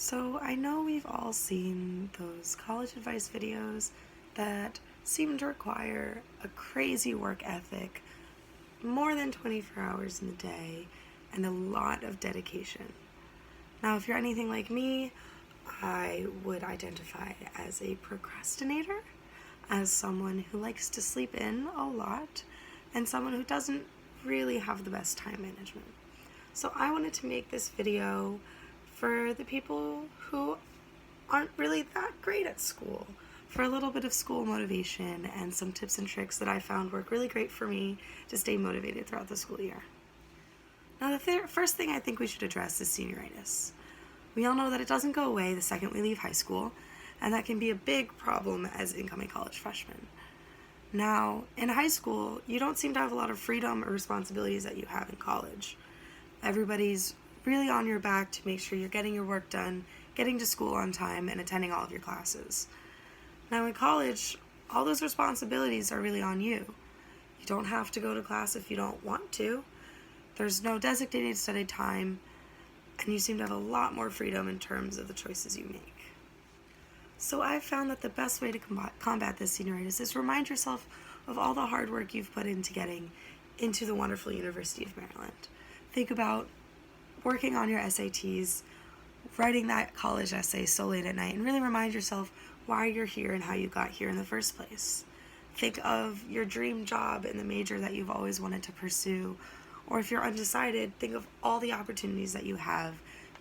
So I know we've all seen those college advice videos that seem to require a crazy work ethic, more than 24 hours in a day, and a lot of dedication. Now, if you're anything like me, I would identify as a procrastinator, as someone who likes to sleep in a lot, and someone who doesn't really have the best time management. So I wanted to make this video for the people who aren't really that great at school, for a little bit of school motivation and some tips and tricks that I found work really great for me to stay motivated throughout the school year. Now, the first thing I think we should address is senioritis. We all know that it doesn't go away the second we leave high school, and that can be a big problem as incoming college freshmen. Now, in high school, you don't seem to have a lot of freedom or responsibilities that you have in college. Everybody's really on your back to make sure you're getting your work done, getting to school on time, and attending all of your classes. Now, in college, all those responsibilities are really on you. You don't have to go to class if you don't want to. There's no designated study time, and you seem to have a lot more freedom in terms of the choices you make. So I've found that the best way to combat this senioritis is remind yourself of all the hard work you've put into getting into the wonderful University of Maryland. Think about working on your SATs, writing that college essay so late at night, and really remind yourself why you're here and how you got here in the first place. Think of your dream job and the major that you've always wanted to pursue, or if you're undecided, think of all the opportunities that you have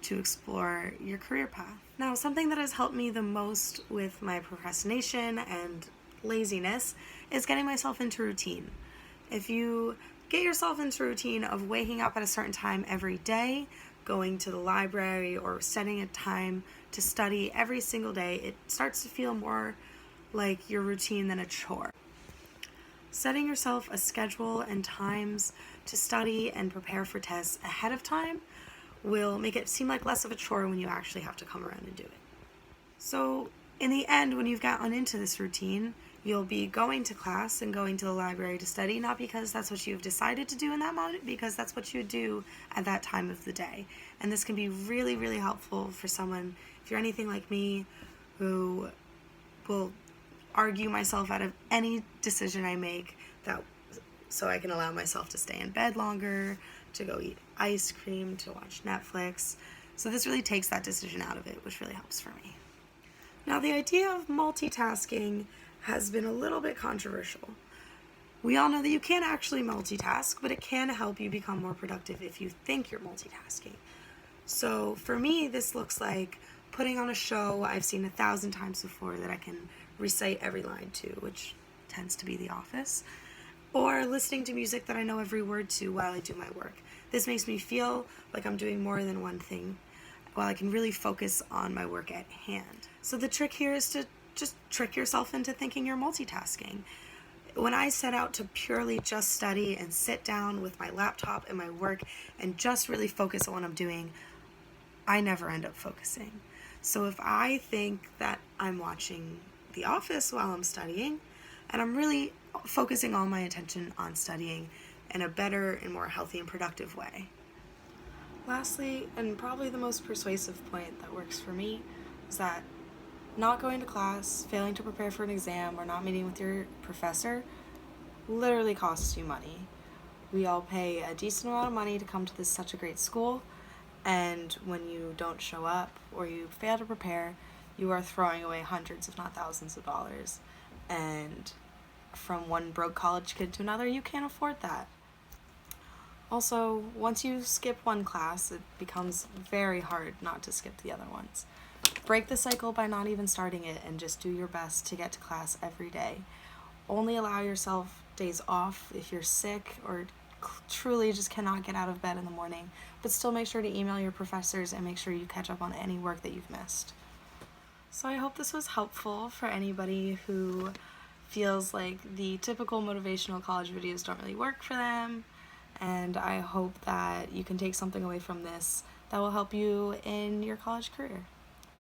to explore your career path. Now, something that has helped me the most with my procrastination and laziness is getting myself into routine. If you get yourself into a routine of waking up at a certain time every day, going to the library, or setting a time to study every single day, it starts to feel more like your routine than a chore. Setting yourself a schedule and times to study and prepare for tests ahead of time will make it seem like less of a chore when you actually have to come around and do it. So in the end, when you've gotten into this routine, you'll be going to class and going to the library to study, not because that's what you've decided to do in that moment, because that's what you do at that time of the day. And this can be really, really helpful for someone, if you're anything like me, who will argue myself out of any decision I make so I can allow myself to stay in bed longer, to go eat ice cream, to watch Netflix. So this really takes that decision out of it, which really helps for me. Now, the idea of multitasking has been a little bit controversial. We all know that you can't actually multitask, but it can help you become more productive if you think you're multitasking. So for me, this looks like putting on a show I've seen 1,000 times before that I can recite every line to, which tends to be The Office, or listening to music that I know every word to while I do my work. This makes me feel like I'm doing more than one thing, while I can really focus on my work at hand. So the trick here is to just trick yourself into thinking you're multitasking. When I set out to purely just study and sit down with my laptop and my work and just really focus on what I'm doing, I never end up focusing. So if I think that I'm watching The Office while I'm studying, and I'm really focusing all my attention on studying in a better and more healthy and productive way. Lastly, and probably the most persuasive point that works for me, is that not going to class, failing to prepare for an exam, or not meeting with your professor literally costs you money. We all pay a decent amount of money to come to such a great school, and when you don't show up or you fail to prepare, you are throwing away hundreds, if not thousands of dollars. And from one broke college kid to another, you can't afford that. Also, once you skip one class, it becomes very hard not to skip the other ones. Break the cycle by not even starting it and just do your best to get to class every day. Only allow yourself days off if you're sick or truly just cannot get out of bed in the morning, but still make sure to email your professors and make sure you catch up on any work that you've missed. So I hope this was helpful for anybody who feels like the typical motivational college videos don't really work for them, and I hope that you can take something away from this that will help you in your college career.